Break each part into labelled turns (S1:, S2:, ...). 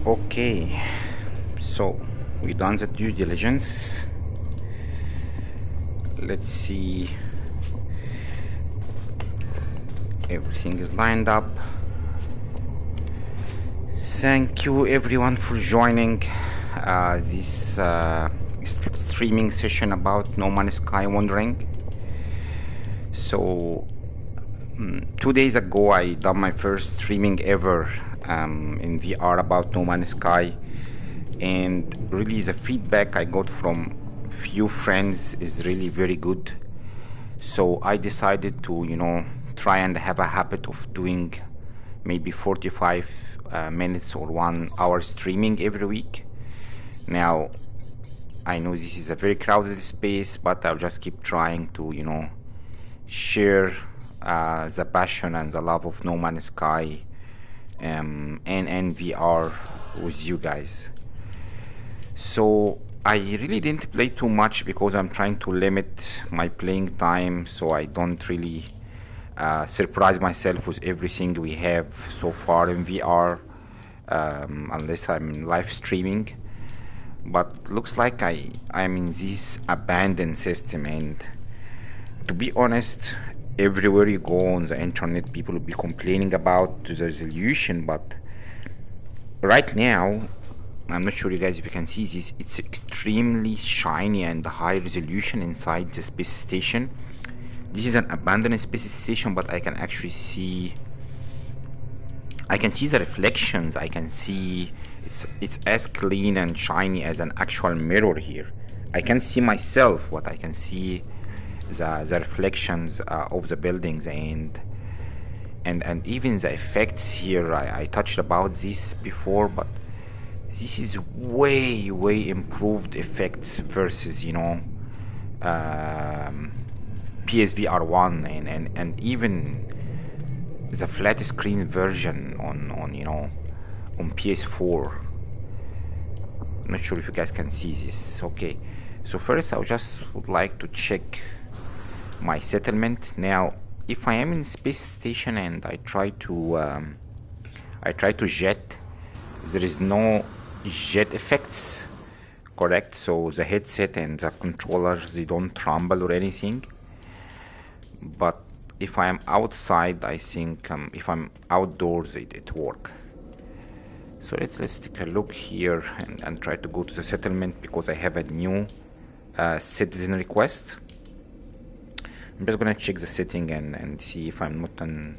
S1: Okay, so we done the due diligence. Let's see, everything is lined up. Thank you everyone for joining this streaming session about No Man's Sky Wandering. So 2 days ago I done my first streaming ever in VR about No Man's Sky, and really the feedback I got from few friends is really very good. So I decided to try and have a habit of doing maybe 45 minutes or 1 hour streaming every week. Now I know this is a very crowded space, but I'll just keep trying to share the passion and the love of No Man's Sky and VR with you guys. So I really didn't play too much because I'm trying to limit my playing time so I don't really surprise myself with everything we have so far in VR, unless I'm live streaming. But looks like I'm in this abandoned system, and to be honest, everywhere you go on the internet people will be complaining about the resolution, but right now I'm not sure you guys if you can see this, it's extremely shiny and high resolution inside the space station. This is an abandoned space station, but I can actually see the reflections. I can see it's as clean and shiny as an actual mirror here. I can see myself, what I can see the reflections of the buildings and even the effects here. I touched about this before, but this is way improved effects versus PSVR1 and even the flat screen version on PS4. I'm not sure if you guys can see this. Okay, so first I would like to check my settlement. Now if I am in space station and I try to jet, there is no jet effects, correct? So the headset and the controllers, they don't tremble or anything. But if I am outside, I think if I'm outdoors it work. So let's take a look here and try to go to the settlement because I have a new citizen request. I'm just gonna check the setting and see if I'm not an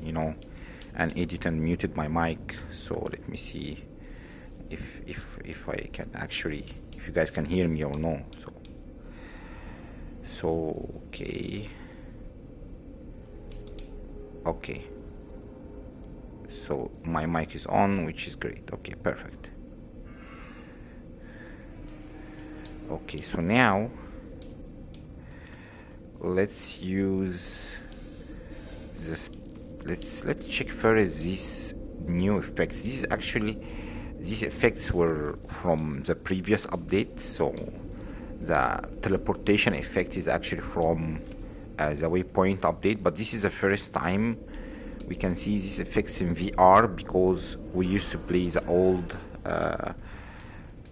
S1: idiot and muted my mic. So let me see if I can actually, if you guys can hear me or no. So okay, so my mic is on, which is great. Okay, perfect. Okay, so now let's use this. Let's check first these new effects. These effects were from the previous update. So the teleportation effect is actually from the waypoint update, but this is the first time we can see these effects in VR because we used to play the old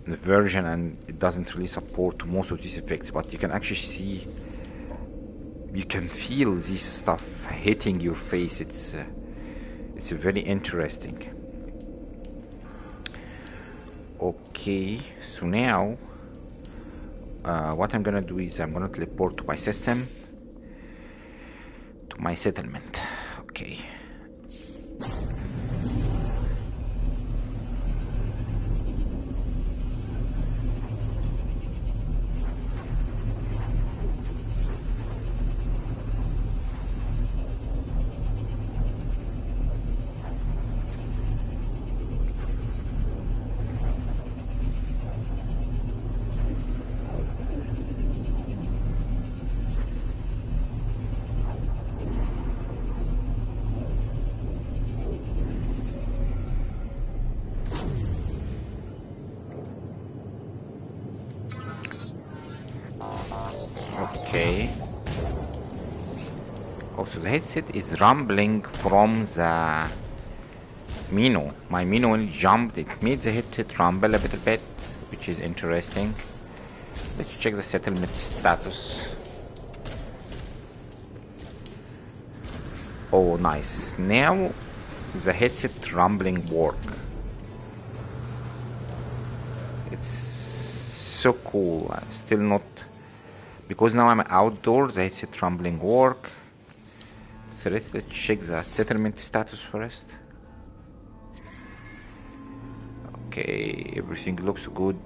S1: version and it doesn't really support most of these effects, but you can actually see, you can feel this stuff hitting your face. It's very interesting. Okay, so now what I'm gonna do is I'm gonna teleport to my system, to my settlement. Okay. Okay. Also, the headset is rumbling from the My Mino when it jumped, it made the headset rumble a little bit, which is interesting. Let's check the settlement status. Oh, nice. Now the headset rumbling work. It's so cool. Still not, because now I'm outdoors, the headset rumbling work. So let's check the settlement status first. Okay, everything looks good.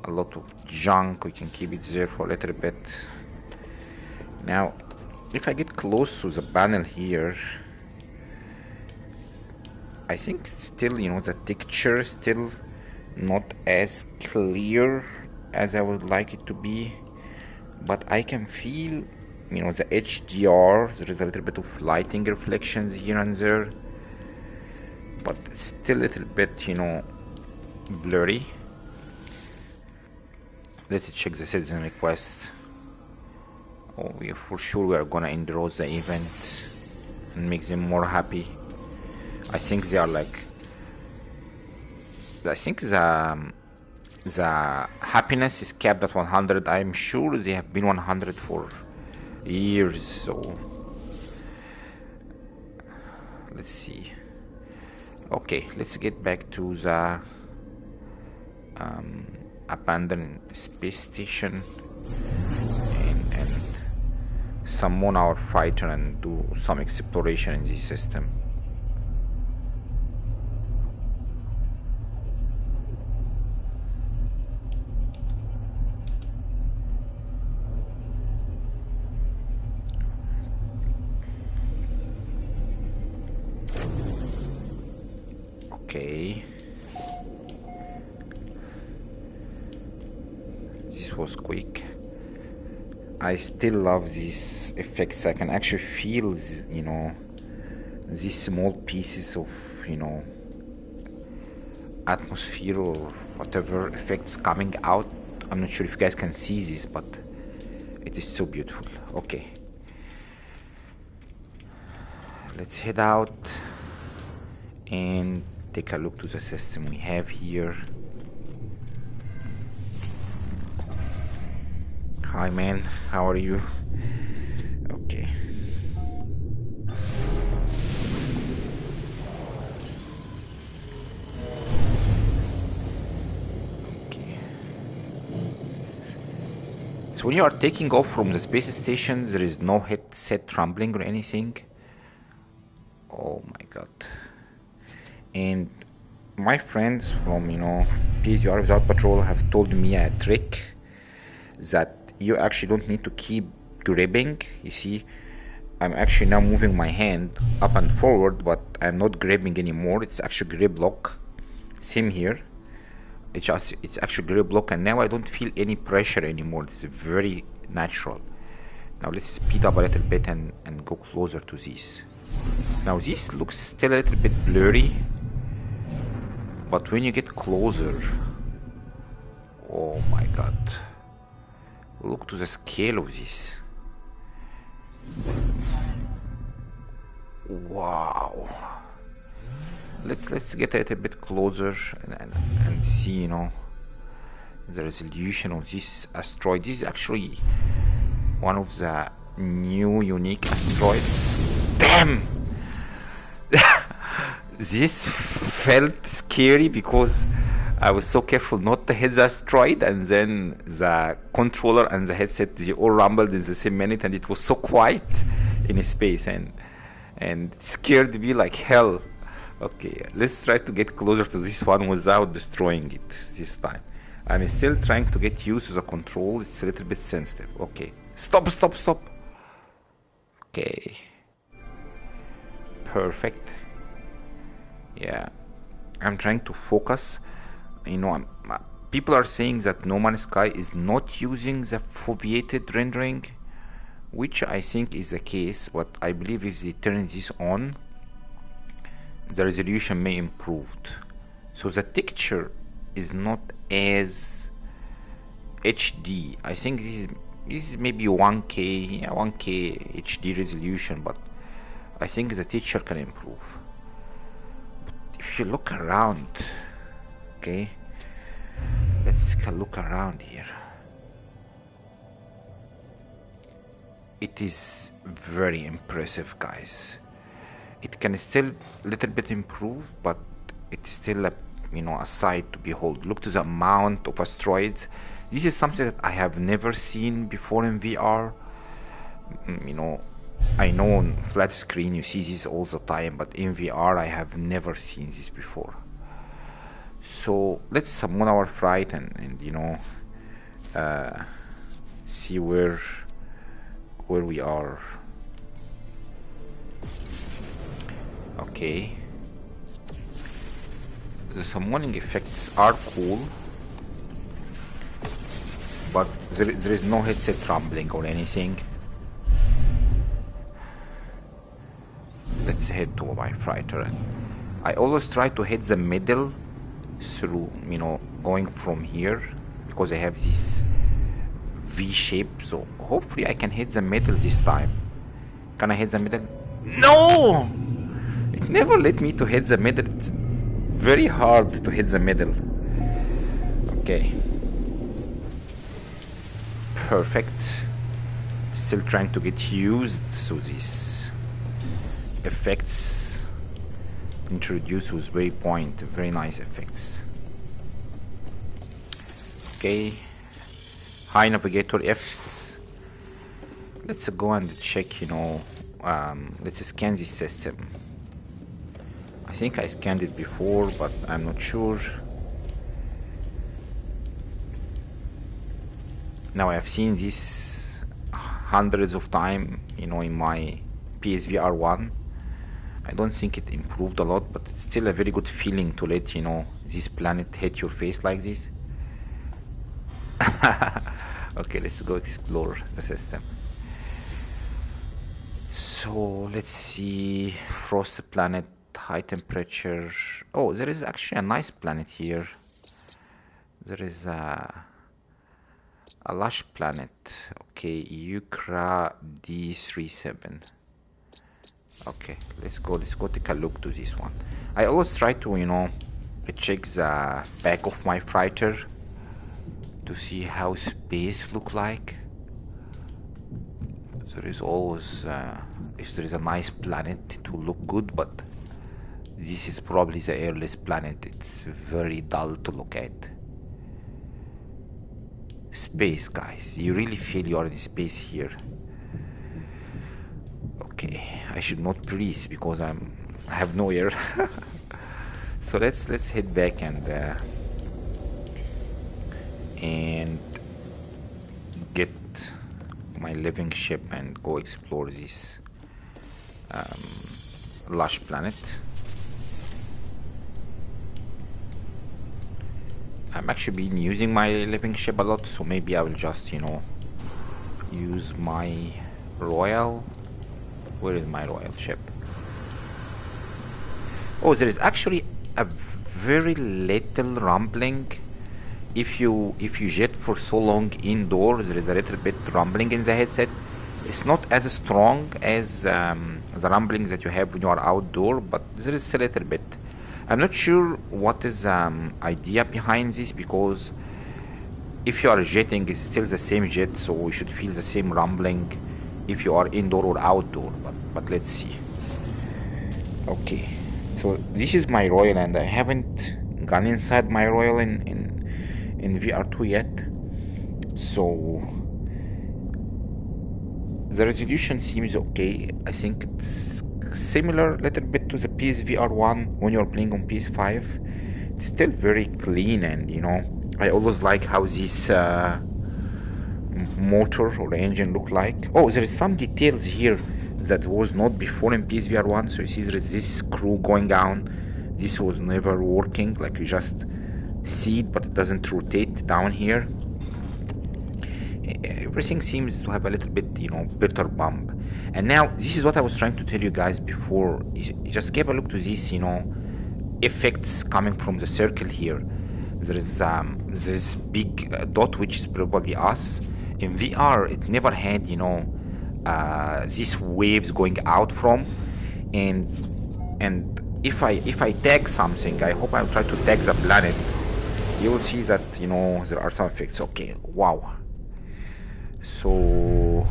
S1: A lot of junk, we can keep it there for a little bit. Now, if I get close to the panel here, I think still, the texture is still not as clear as I would like it to be, but I can feel, the HDR, there is a little bit of lighting reflections here and there, but it's still a little bit, blurry. Let's check the citizen request. Oh, for sure we are gonna endorse the events and make them more happy. I think they are like, I think the happiness is capped at 100. I'm sure they have been 100 for years. So let's see. Okay, let's get back to the abandoned space station and summon our fighter and do some exploration in this system. Okay, this was quick. I still love these effects. I can actually feel, these small pieces of, atmosphere or whatever effects coming out. I'm not sure if you guys can see this, but it is so beautiful. Okay, let's head out and take a look to the system we have here. Hi man, how are you? Okay. Okay. So when you are taking off from the space station, there is no headset rumbling or anything. Oh my god. And my friends from, PSVR Without Patrol have told me a trick that you actually don't need to keep gripping. You see, I'm actually now moving my hand up and forward, but I'm not gripping anymore. It's actually grip lock. Same here. It's actually grip lock, and now I don't feel any pressure anymore. It's very natural. Now let's speed up a little bit and go closer to this. Now this looks still a little bit blurry, but when you get closer, oh my god. Look to the scale of this. Wow. Let's get a little bit closer and see, the resolution of this asteroid. This is actually one of the new unique asteroids. Damn! This felt scary because I was so careful not to hit the asteroid, and then the controller and the headset, they all rumbled in the same minute, and it was so quiet in space, and it scared me like hell. Okay, let's try to get closer to this one without destroying it this time. I'm still trying to get used to the control. It's a little bit sensitive. Okay, stop. Okay, perfect. Yeah, I'm trying to focus. People are saying that No Man's Sky is not using the foveated rendering, which I think is the case, but I believe if they turn this on, the resolution may improve. So the texture is not as HD. I think this is maybe 1K HD resolution, but I think the texture can improve. if you look around, okay, let's take a look around here. It is very impressive, guys. It can still a little bit improve, but it's still a, you know, a sight to behold. Look to the amount of asteroids. This is something that I have never seen before in VR. You know, I know on flat screen you see this all the time, but in VR I have never seen this before. So let's summon our fright and you know, see where we are. Okay, the summoning effects are cool, but there is no headset rumbling or anything. Let's head to my fighter. I always try to hit the middle through, you know, going from here, because I have this V shape, so hopefully I can hit the middle this time. Can I hit the middle? No! It never let me to hit the middle. It's very hard to hit the middle. Okay. Perfect. Still trying to get used to these effects introduced with waypoint. Very nice effects. Okay. High navigator Fs. Let's go and check, you know, let's scan this system. I think I scanned it before, but I'm not sure. Now I have seen this hundreds of times, you know, in my PSVR 1. I don't think it improved a lot, but it's still a very good feeling to let, you know, this planet hit your face like this. Okay, let's go explore the system. So let's see, frost planet, high temperature. Oh, there is actually a nice planet here. There is a lush planet. Okay, Ukra D37. Okay, let's go take a look to this one. I always try to, you know, check the back of my fighter to see how space look like. There is always, if there is a nice planet, it will look good, but this is probably the airless planet. It's very dull to look at. Space, guys. You really feel you are in space here. Okay, I should not breathe because I have no air. So let's head back and get my living ship and go explore this lush planet. I'm actually been using my living ship a lot, so maybe I will just, you know, use my royal. Where is my royal ship? Oh, there is actually a very little rumbling. If you jet for so long indoors, there is a little bit rumbling in the headset. It's not as strong as the rumbling that you have when you are outdoor, but there is a little bit. I'm not sure what is idea behind this, because if you are jetting, it's still the same jet, so we should feel the same rumbling if you are indoor or outdoor. But let's see. Okay, so this is my royal, and I haven't gone inside my royal in VR2 yet, so the resolution seems okay. I think it's similar a little bit to the PSVR 1 when you're playing on PS5. It's still very clean, and you know, I always like how this motor or engine look like. Oh, there is some details here that was not before in PSVR 1. So you see there is this screw going down. This was never working, like you just see it, but it doesn't rotate down here. Everything seems to have a little bit, you know, better bump. And now this is what I was trying to tell you guys before. You just give a look to this, you know, effects coming from the circle here. There is this big dot, which is probably us. In VR, it never had, you know, these waves going out from, and if I tag something, I hope I'll try to tag the planet. You will see that, you know, there are some effects. Okay, wow. So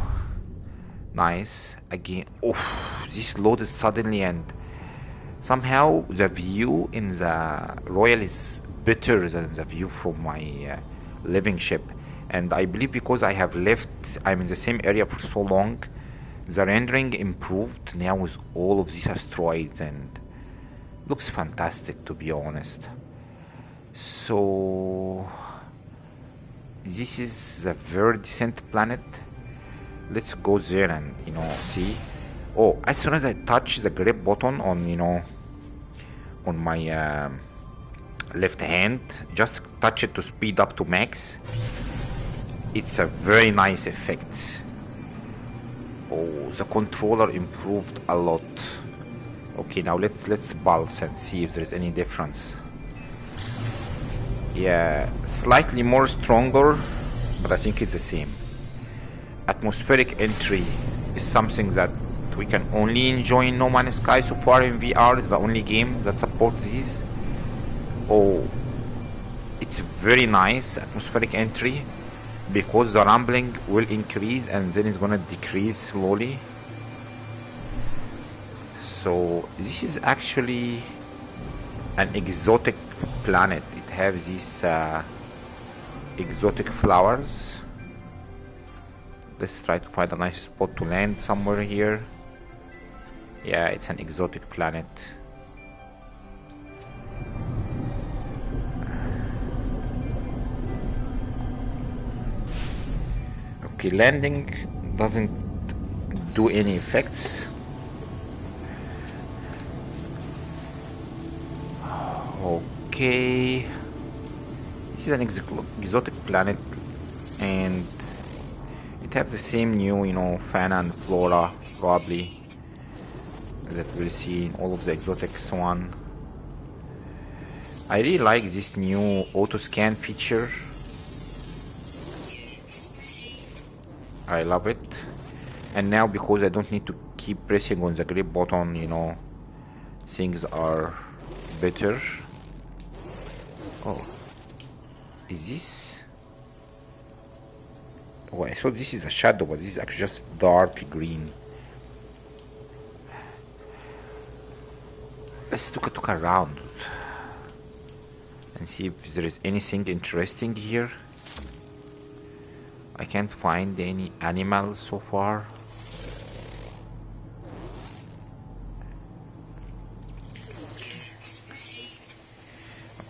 S1: nice. Again, oof, this loaded suddenly, and somehow the view in the Royal is better than the view from my living ship. And I believe because I'm in the same area for so long, the rendering improved now with all of these asteroids, and looks fantastic, to be honest. So this is a very decent planet. Let's go there and, you know, see. Oh, as soon as I touch the grip button on, you know, on my left hand, just touch it to speed up to max. It's a very nice effect. Oh, the controller improved a lot. Okay, now let's pulse and see if there's any difference. Yeah, slightly more stronger, but I think it's the same. Atmospheric entry is something that we can only enjoy in No Man's Sky so far in VR. It's the only game that supports these. Oh, it's very nice atmospheric entry, because the rumbling will increase and then it's gonna decrease slowly. So this is actually an exotic planet. It has these exotic flowers. Let's try to find a nice spot to land somewhere here. Yeah, it's an exotic planet. Okay, landing doesn't do any effects. Okay, this is an exotic planet, and it has the same new, you know, fauna and flora probably that we'll see in all of the exotics one. I really like this new auto scan feature. I love it. And now, because I don't need to keep pressing on the grip button, you know, things are better. Oh, is this? Oh, I thought this is a shadow, but this is actually just dark green. Let's look around and see if there is anything interesting here. I can't find any animals so far.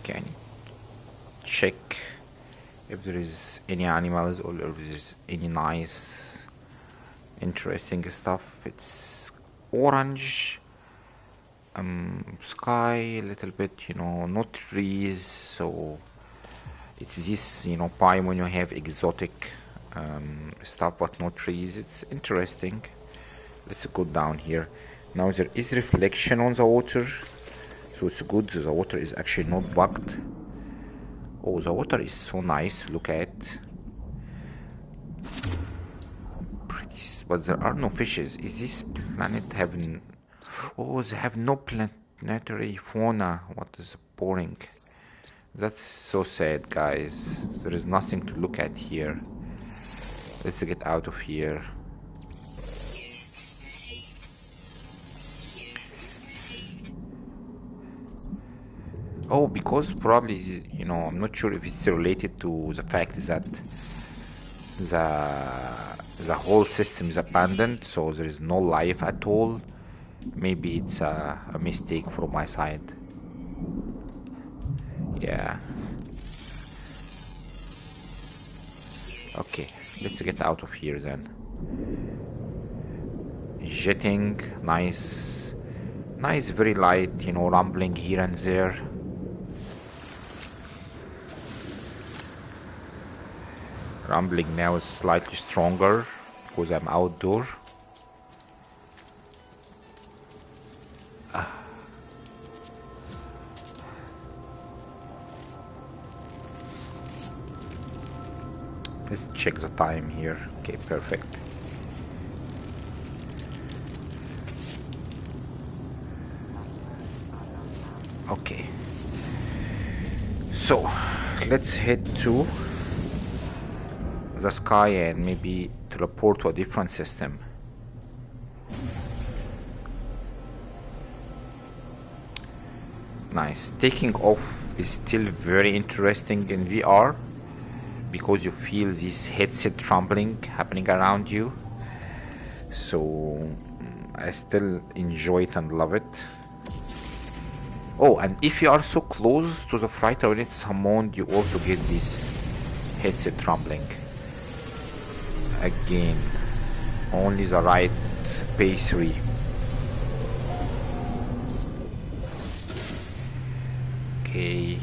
S1: Okay, I need to check if there is any animals or if there is any nice, interesting stuff. It's orange sky, a little bit, you know, no trees. So it's this, you know, pie when you have exotic stuff but no trees. It's interesting. Let's go down here. Now there is reflection on the water, so it's good. The water is actually not bugged. Oh, the water is so nice to look at. Pretty, but there are no fishes. Is this planet having... Oh, they have no planetary fauna. What is boring. That's so sad, guys. There is nothing to look at here. Let's get out of here. Oh, because probably, you know, I'm not sure if it's related to the fact that the whole system is abandoned, so there is no life at all. Maybe it's a mistake from my side. Yeah. Okay, let's get out of here then. Jetting, nice, very light, you know, rumbling here and there. Rumbling now is slightly stronger because I'm outdoor. Let's check the time here. Okay, perfect. Okay, so let's head to the sky and maybe teleport to a different system. Nice. Taking off is still very interesting in VR because you feel this headset trembling happening around you. So I still enjoy it and love it. Oh, and if you are so close to the fighter when it's summoned, you also get this headset trembling. Again, only the right pace 3. Okay,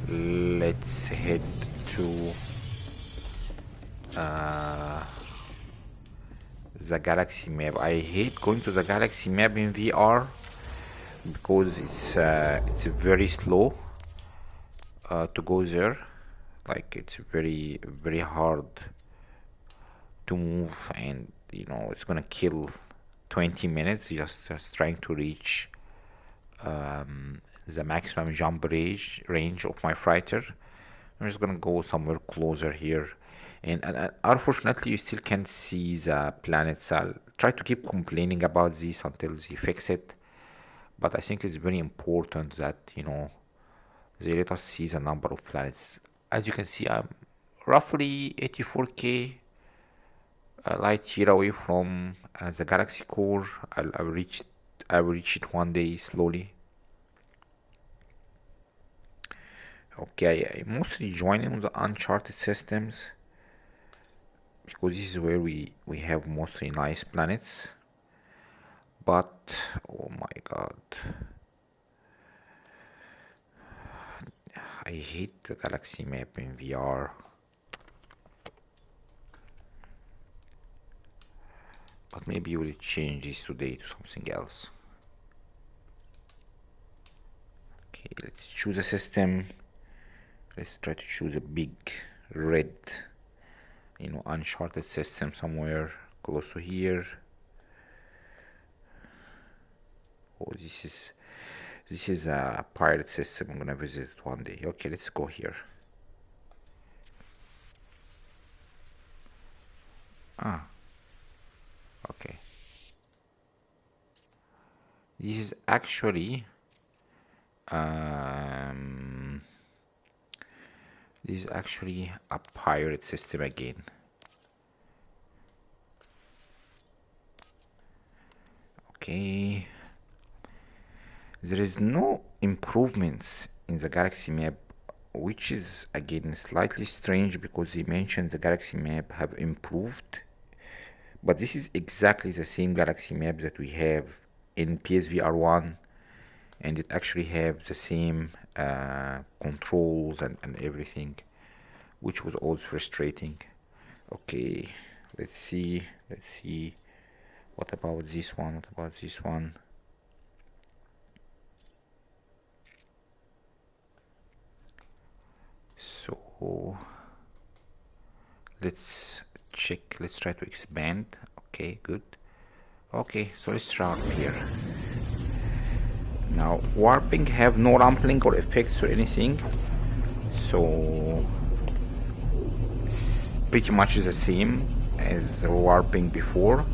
S1: let's head to the galaxy map. I hate going to the galaxy map in VR because it's very slow to go there. Like it's very hard to move, and you know it's gonna kill 20 minutes just trying to reach the maximum jump range of my fighter. I'm just gonna go somewhere closer here, and unfortunately you still can't see the planets. I'll try to keep complaining about this until they fix it, but I think it's very important that you know they let us see the number of planets. As you can see, I'm roughly 84k light year away from the galaxy core. I will reach it one day slowly. Okay, I'm mostly joining the uncharted systems because this is where we have mostly nice planets. But oh my god, I hate the galaxy map in VR. But maybe we'll change this today to something else. Okay, let's choose a system. Let's try to choose a big red, you know, uncharted system somewhere close to here. Oh, this is a pirate system. I'm gonna visit it one day. Okay, let's go here. Ah, okay. This is actually a pirate system again. Okay. There is no improvements in the galaxy map, which is again slightly strange because they mentioned the galaxy map have improved, but this is exactly the same galaxy map that we have in PSVR 1, and it actually have the same controls and everything, which was always frustrating. Okay, let's see. What about this one? What about this one? So let's check. Let's try to expand. Okay, good. Okay, so let's start here. Now warping have no rumbling or effects or anything, so it's pretty much the same as warping before.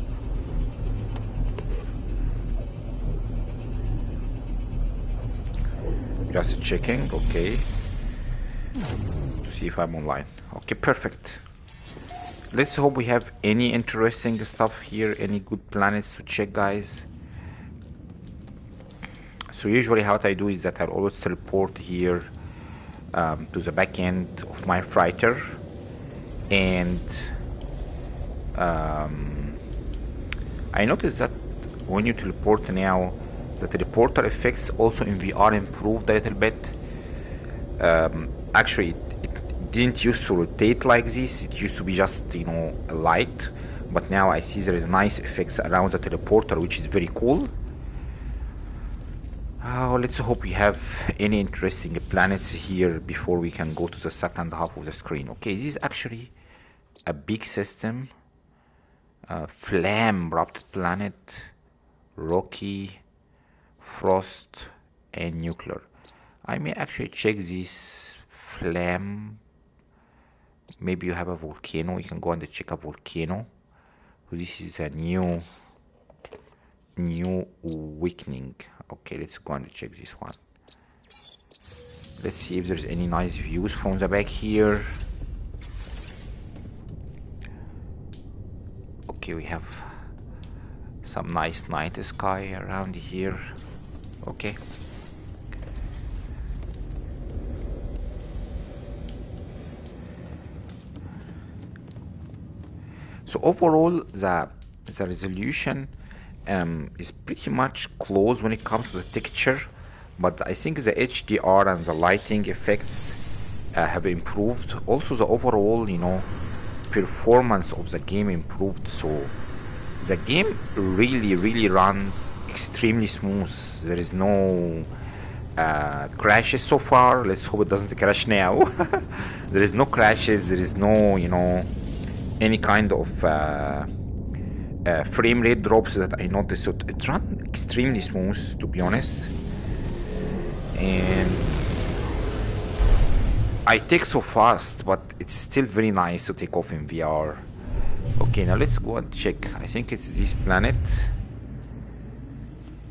S1: Just checking, okay, to see if I'm online. Okay, perfect. Let's hope we have any interesting stuff here, any good planets to check, guys. So usually what I do is that I'll always teleport here to the back end of my fighter, and I noticed that when you teleport now, the teleporter effects also in VR improved a little bit. Actually, it didn't used to rotate like this. It used to be just, you know, a light, but now I see there is nice effects around the teleporter, which is very cool. Let's hope we have any interesting planets here before we can go to the second half of the screen. Okay, this is actually a big system. Flame wrapped planet, rocky, frost, and nuclear. I may actually check this flame. Maybe you have a volcano. You can go and check a volcano. This is a new awakening. Okay, let's go and check this one. Let's see if there's any nice views from the back here. Okay, we have some nice night sky around here. Okay. So overall, the resolution is pretty much close when it comes to the texture, but I think the HDR and the lighting effects have improved. Also, the overall, performance of the game improved. So the game really runs extremely smooth. There is no crashes so far. Let's hope it doesn't crash now. There is no crashes. There is no, any kind of frame rate drops that I noticed. So it runs extremely smooth, to be honest. And I take so fast, but it's still very nice to take off in VR. Okay, now let's go and check. I think it's this planet.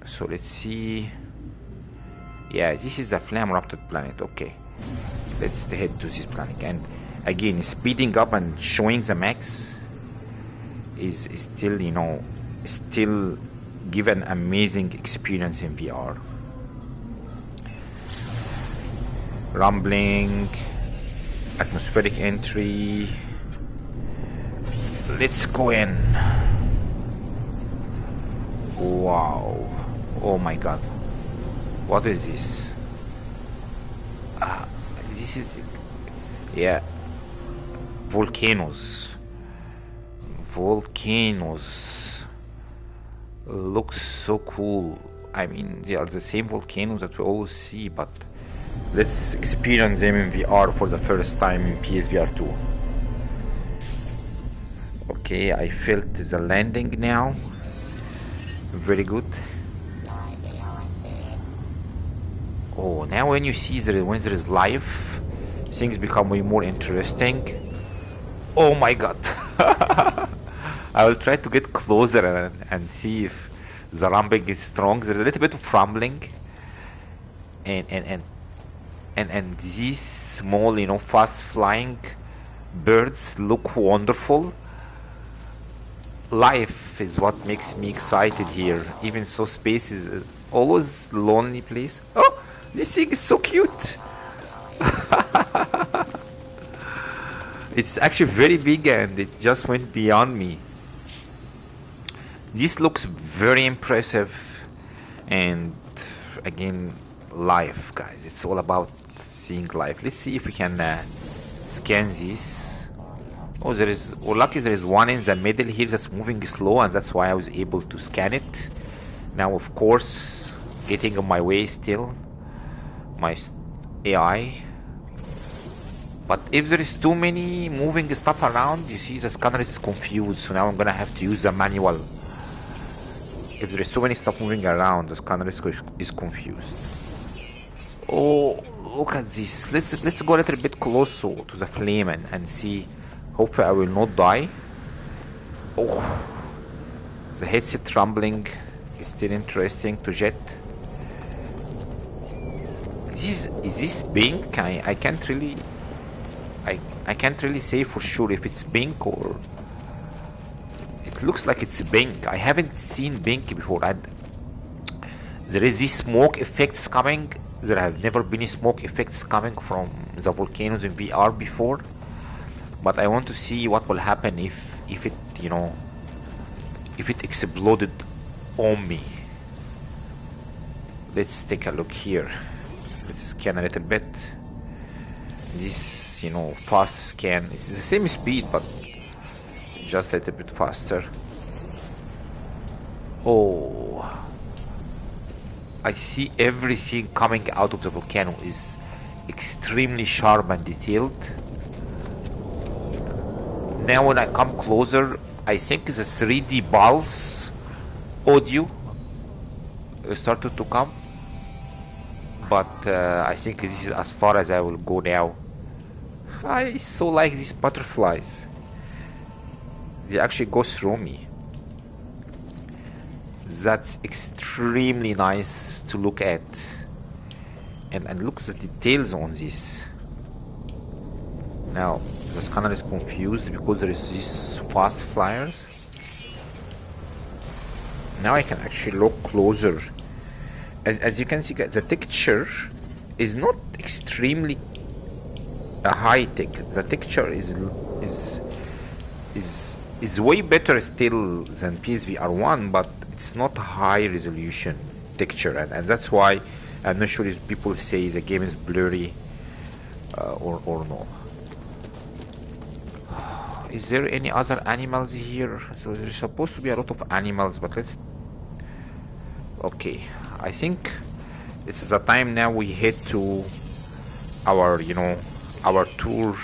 S1: So let's see. Yeah, this is the flame erupted planet. Okay, let's head to this planet. And again, speeding up and showing the max is still, still give an amazing experience in VR. Rumbling, atmospheric entry. Let's go in. Wow. Oh my god. What is this? This is... Yeah. Volcanoes. Looks so cool. I mean, they are the same volcanoes that we always see, but let's experience them in VR for the first time in PSVR 2. Okay, I felt the landing now. Very good. Oh, now when you see when there is life, things become way more interesting. Oh my god. I will try to get closer and see if the rumbling is strong. There's a little bit of rumbling. And these small, fast flying birds look wonderful. Life is what makes me excited here. Even so, space is always a lonely place. Oh, this thing is so cute. It's actually very big and it just went beyond me. This looks very impressive. And again, life, guys. It's all about seeing life. Let's see if we can scan this. Oh, lucky there is one in the middle here that's moving slow, and that's why I was able to scan it. Now, of course, getting on my way still, my AI. But if there is too many moving stuff around, you see the scanner is confused, so now I'm gonna have to use the manual. If there is so many stuff moving around, the scanner is confused. Oh, look at this. Let's go a little bit closer to the flame and see. Hopefully I will not die. Oh, the headset trembling is still interesting to jet. Is this pink? I can't really say for sure if it's pink or it looks like it's pink. I haven't seen pink before. There is these smoke effects coming. There have never been smoke effects coming from the volcanoes in VR before. But I want to see what will happen if it, if it exploded on me. Let's take a look here. Let's scan a little bit. This, fast scan. It's the same speed, but just a little bit faster. Oh, I see everything coming out of the volcano is extremely sharp and detailed. Now when I come closer, I think the 3D pulse audio
S2: started to come, but I think this is as far as I will go now. I so like these butterflies. They actually go through me. That's extremely nice to look at. And look at the details on this. Now, the scanner is confused because there is these fast flyers. Now I can actually look closer. As you can see, the texture is not extremely high tech. The texture is way better still than PSVR1, but it's not high resolution texture, and that's why I'm not sure if people say the game is blurry or no. Is there any other animals here? So there's supposed to be a lot of animals, but let's... Okay, I think it's the time now we head to our, our tour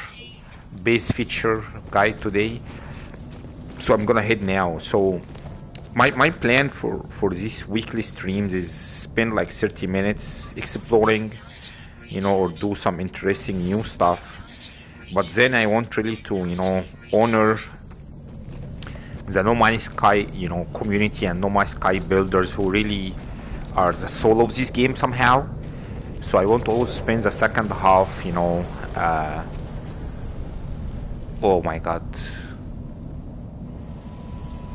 S2: base feature guide today. So I'm gonna head now. So my plan for these weekly streams is spend like 30 minutes exploring, or do some interesting new stuff. But then I want really to, honor the No Man's Sky, community and No Man's Sky builders who really are the soul of this game somehow. So I want to also spend the second half, oh my god,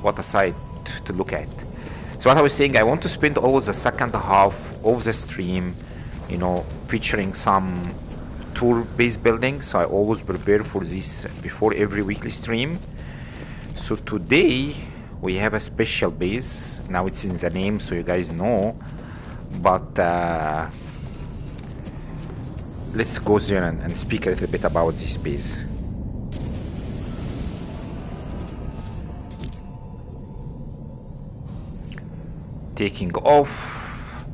S2: what a sight to look at. So what I was saying, I want to spend all the second half of the stream, featuring some tour-based building. So I always prepare for this before every weekly stream. So today we have a special base. Now it's in the name, so you guys know. But let's go there and speak a little bit about this base. Taking off.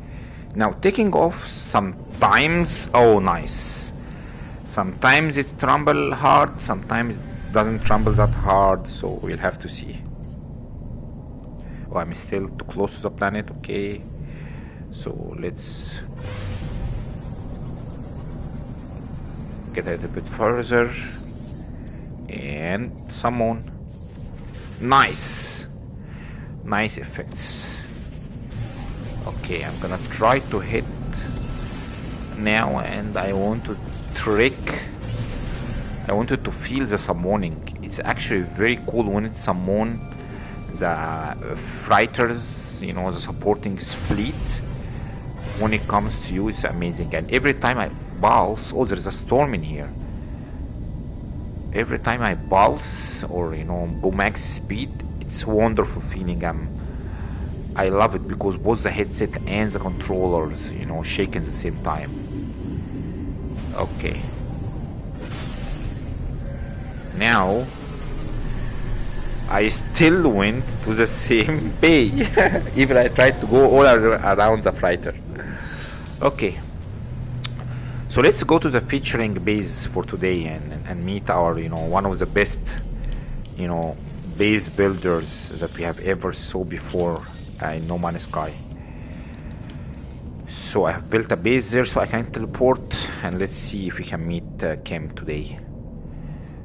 S2: Now taking off sometimes, oh nice. Sometimes it tremble hard, sometimes it doesn't tremble that hard, so we'll have to see. Oh, I'm still too close to the planet, okay. So let's get a little bit further and summon. Nice effects. Okay, I'm gonna try to hit now, and I want to I wanted to feel the summoning. It's actually very cool when it summon the fighters, the supporting fleet. When it comes to you, it's amazing. And every time I pulse, oh, there's a storm in here. Every time I pulse or go max speed, it's a wonderful feeling. I love it because both the headset and the controllers, shake at the same time. Okay. Now I still went to the same bay. Even I tried to go all around the fighter. Okay. So let's go to the featuring base for today and meet our, one of the best, base builders that we have ever saw before in No Man's Sky. So I have built a base there so I can teleport, and let's see if we can meet Kim today.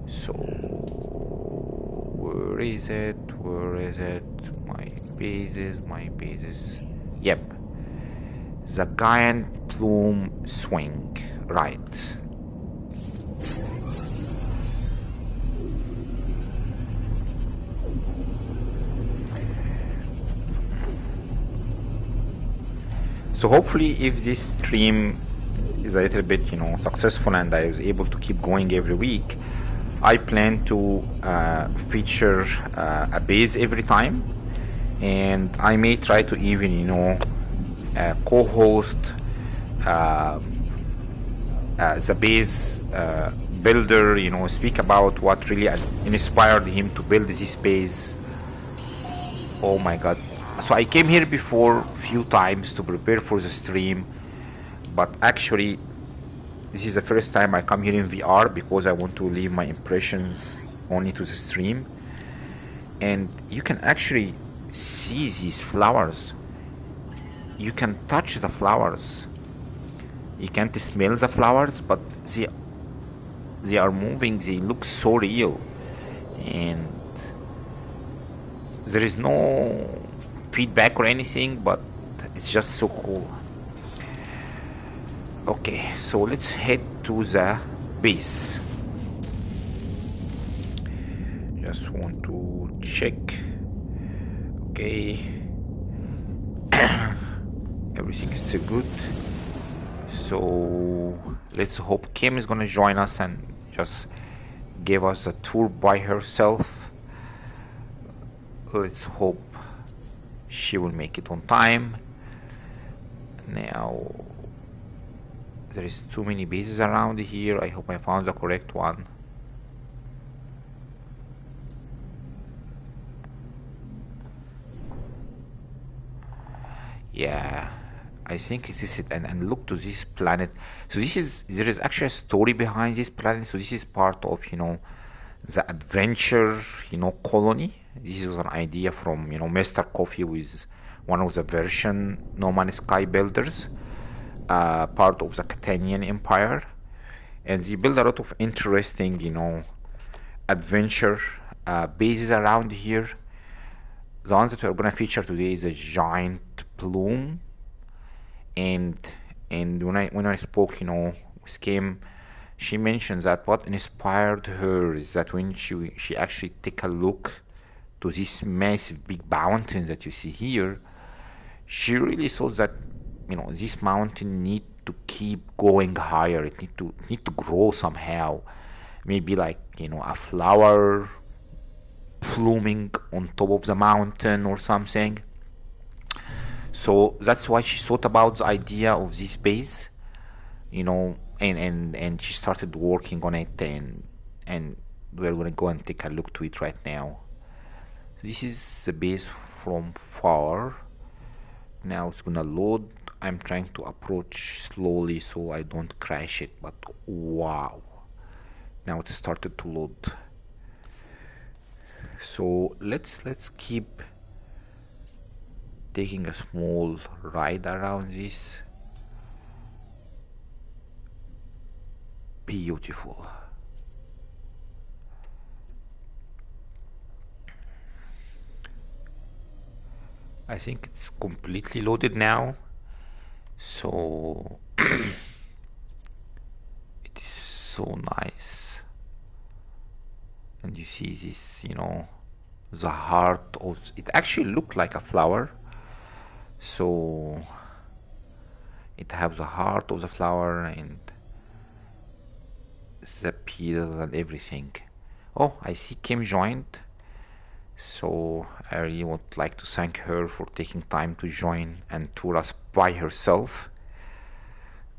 S2: So where is it? My bases. Yep. The giant plume swing. Right. So hopefully if this stream is a little bit, successful and I was able to keep going every week, I plan to feature a base every time, and I may try to even, co-host the base builder, speak about what really inspired him to build this base. Oh my god. So I came here before few times to prepare for the stream, but actually this is the first time I come here in VR because I want to leave my impressions only to the stream. And you can actually see these flowers. you can touch the flowers. You can't smell the flowers, but they are moving. They look so real, and there is no feedback or anything, but it's just so cool. Okay, so let's head to the base. Just want to check. Okay, everything is still good. So let's hope Kim is gonna join us and just give us a tour by herself. Let's hope she will make it on time. Now there is too many bases around here. I hope I found the correct one. Yeah, I think this is it. And look to this planet. So there is actually a story behind this planet. So this is part of, the adventure, colony. This was an idea from, Mr. Coffee with one of the version No Man's Sky builders, part of the Catanian Empire. And they build a lot of interesting, adventure bases around here. The one that we're gonna feature today is a giant plume, and when I spoke, with Kim, she mentioned that what inspired her is that when she actually take a look to this massive big mountain that you see here, she really thought that this mountain need to keep going higher. It need to grow somehow, maybe like a flower pluming on top of the mountain or something. So that's why she thought about the idea of this base, and she started working on it, and we're gonna go and take a look to it right now. This is the base from far. Now it's gonna load. I'm trying to approach slowly so I don't crash it, but wow. Now it started to load. So let's keep taking a small ride around this. Beautiful. I think it's completely loaded now. So it is so nice. And you see this, the heart of it actually looked like a flower. So it has the heart of the flower and the petals and everything. Oh, I see Kim joined. So I really would like to thank her for taking time to join and tour us by herself.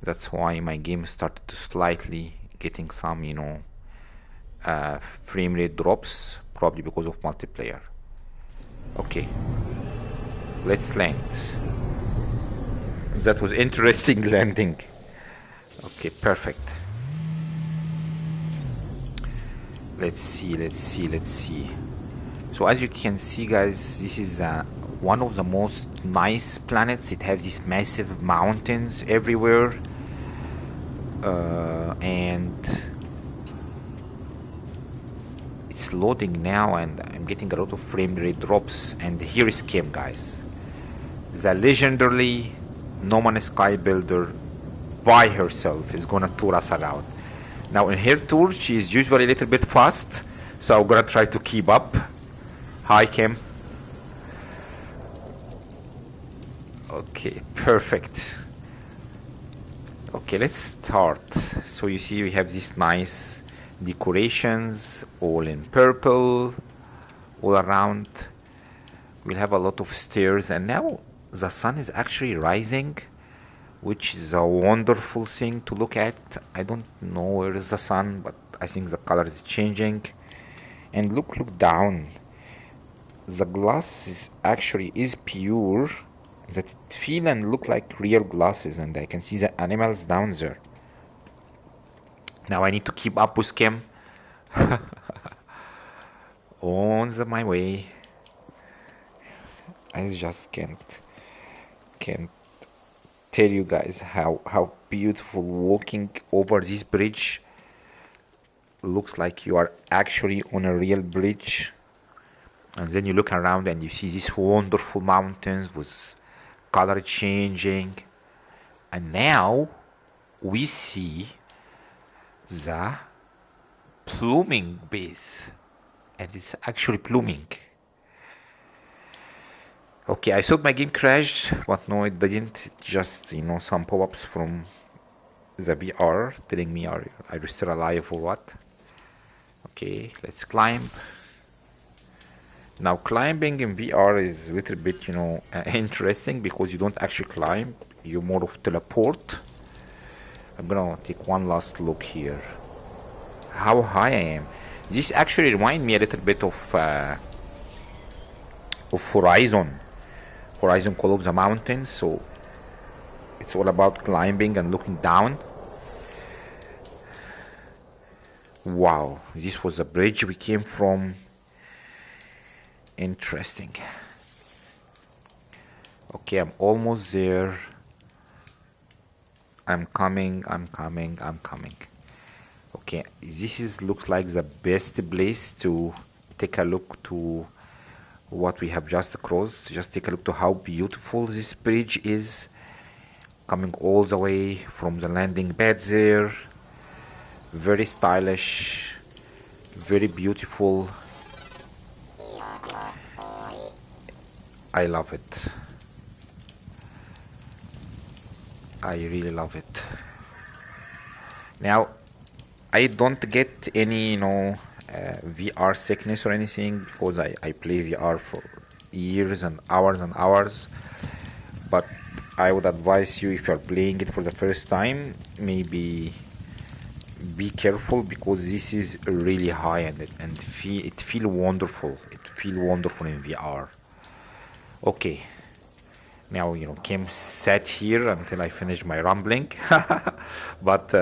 S2: That's why my game started to slightly getting some, frame rate drops, probably because of multiplayer. Okay, let's land. That was interesting landing. Okay, perfect. Let's see. So as you can see, guys, this is one of the most nice planets. It has these massive mountains everywhere, and it's loading now, and I'm getting a lot of frame rate drops. And here is Kim, guys, the legendary No Man's Sky builder by herself is gonna tour us around. Now in her tour, she is usually a little bit fast, so I'm gonna try to keep up. Hi, Kim. Okay, perfect. Okay, let's start. So you see we have these nice decorations, all in purple, all around. We'll have a lot of stairs, and now the sun is actually rising, which is a wonderful thing to look at. I don't know where is the sun, but I think the color is changing. And look down. The glass is pure, that it feel and look like real glasses, and I can see the animals down there. Now I need to keep up with Kim. On my way. I just can't
S1: tell you guys how beautiful walking over this bridge looks like you are actually on a real bridge. And then you look around and you see these wonderful mountains with color changing. And now we see the pluming base. And it's actually pluming. Okay, I thought my game crashed, but no, it didn't. It just, some pop-ups from the VR telling me are you still alive or what. Okay, let's climb. Now climbing in VR is a little bit, interesting because you don't actually climb, you more of teleport. I'm gonna take one last look here. How high I am. This actually reminds me a little bit of Horizon. Horizon Call of the Mountains, so it's all about climbing and looking down. Wow, this was a bridge we came from. Interesting. Okay, I'm almost there. I'm coming. Okay, looks like the best place to take a look to what we have just crossed. Just take a look to how beautiful this bridge is, coming all the way from the landing pad there. Very stylish, very beautiful. I love it. I really love it. Now, I don't get any, VR sickness or anything because I play VR for years and hours. But I would advise you, if you're playing it for the first time, maybe be careful because this is really high and it feel wonderful. It feel wonderful in VR. Okay. Now, Kim sat here until I finished my rambling. But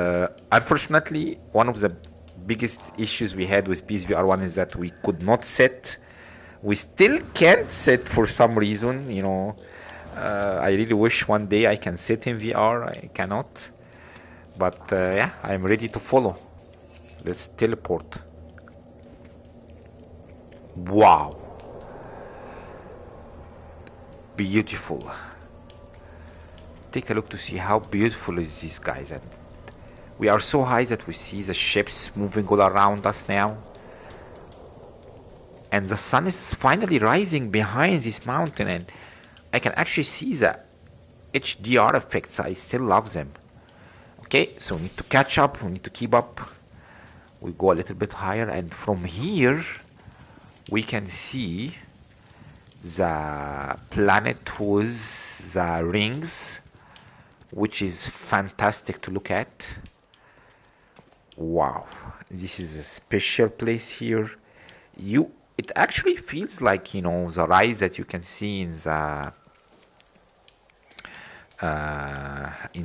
S1: unfortunately, one of the biggest issues we had with PSVR1 is that we could not sit. We still can't sit for some reason, I really wish one day I can sit in VR. I cannot. But yeah, I'm ready to follow. Let's teleport. Wow. Beautiful. Take a look to see how beautiful is this, guys. And we are so high that we see the ships moving all around us now. And the sun is finally rising behind this mountain, and I can actually see the HDR effects. I still love them. Okay, so we need to catch up, we need to keep up. We go a little bit higher, and from here we can see the planet with the rings, which is fantastic to look at. Wow, this is a special place here. It actually feels like, the rise that you can see in the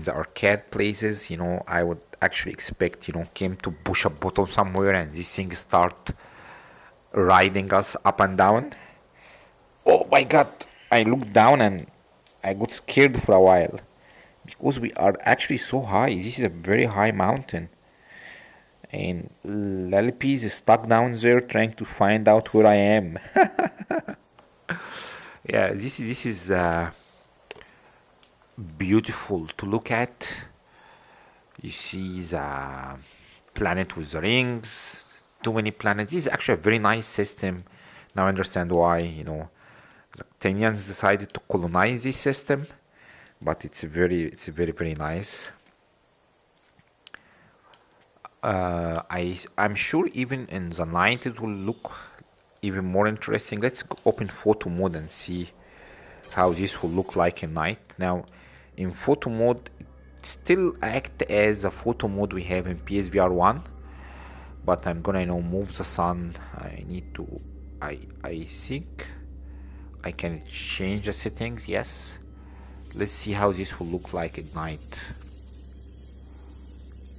S1: arcade places. I would actually expect, Kim to push a button somewhere and this thing start riding us up and down. Oh my god, I looked down and I got scared for a while because we are actually so high. This is a very high mountain. And Lalipes is stuck down there trying to find out where I am. Yeah, this is beautiful to look at. You see the planet with the rings, too many planets. This is actually a very nice system. Now I understand why, the Kenyans decided to colonize this system, but it's very nice. I'm sure even in the night it will look even more interesting. Let's open photo mode and see how this will look like at night. Now, in photo mode, it still act as a photo mode we have in PSVR1, but I'm gonna move the sun. I think I can change the settings. Yes, let's see how this will look like at night.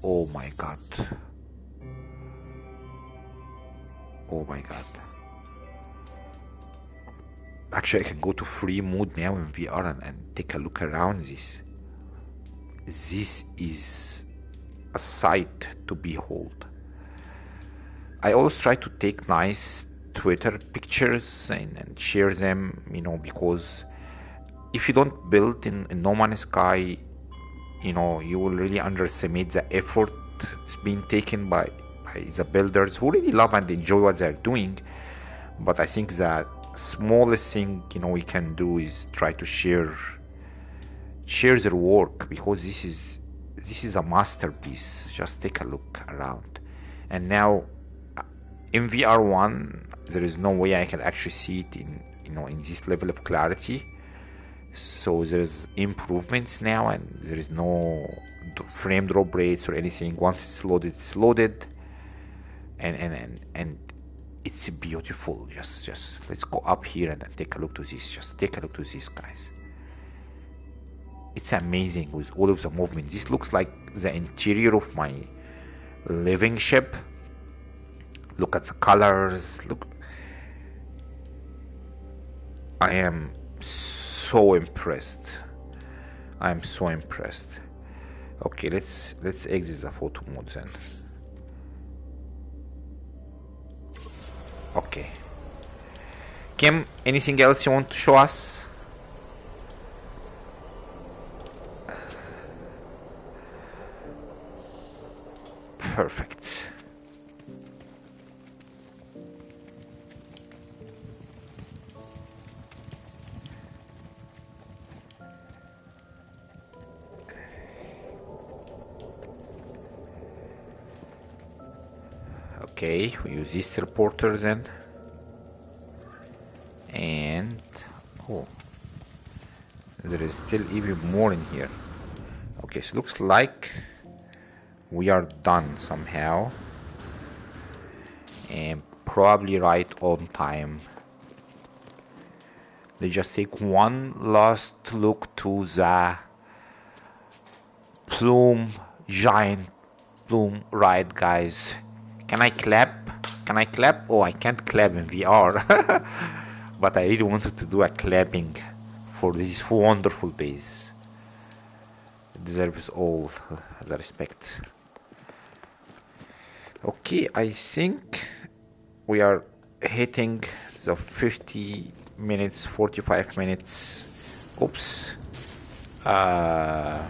S1: Oh my god. Oh my god. Actually, I can go to free mode now in VR and take a look around this.
S2: this is a sight to behold. I always try to take nice Twitter pictures and share them, you know, because if you don't build in No Man's Sky, you know, you will really underestimate the effort that's being taken by the builders who really love and enjoy what they're doing. But I think that smallest thing, you know, we can do is try to share their work, because this is a masterpiece. Just take a look around. And now in VR1 there is no way I can actually see it in, you know, in this level of clarity. So there's improvements now, and there is no frame drop rates or anything. Once it's loaded, and it's beautiful. Just let's go up here and take a look to this. Just take a look to this, guys. It's amazing with all of the movement. This looks like the interior of my living ship. Look at the colors. Look, I am so impressed. I'm so impressed. Okay, let's exit the photo mode then. Okay, Kim, anything else you want to show us? Perfect. Okay, we use this reporter then. And oh, there is still even more in here. Okay, so looks like we are done somehow, and probably right on time. Let's just take one last look to the giant plume ride, guys. Can I clap? Can I clap? Oh, I can't clap in VR. But I really wanted to do a clapping for this wonderful base. It deserves all the respect. Okay, I think we are hitting the 50 minutes, 45 minutes. Oops. I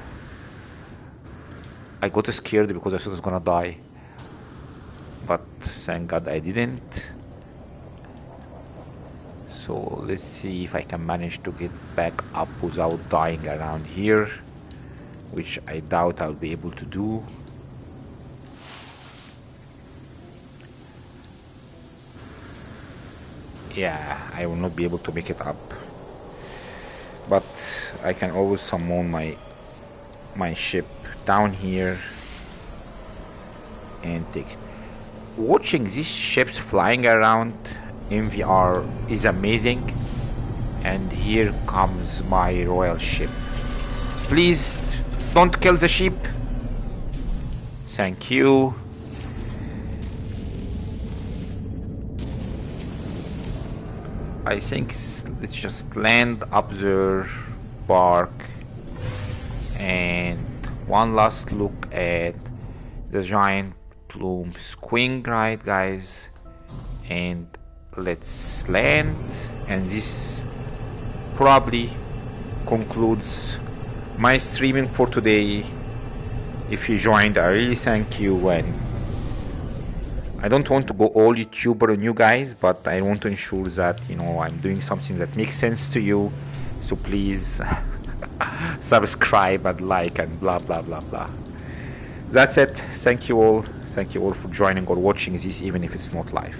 S2: got scared because I thought I was gonna die. But thank God I didn't. So let's see if I can manage to get back up without dying around here, which I doubt I'll be able to do. Yeah, I will not be able to make it up, but I can always summon my ship down here and take it. Watching these ships flying around in VR is amazing. And here comes my royal ship. Please don't kill the ship. Thank you. I think let's just land up there, park, and one last look at the giant plume squing, right, guys? And let's land, and this probably concludes my streaming for today. If you joined, I really thank you, and I don't want to go all YouTuber on you guys, but I want to ensure that, you know, I'm doing something that makes sense to you. So please subscribe and like and blah blah blah blah. That's it. Thank you all. Thank you all for joining or watching this, even if it's not live.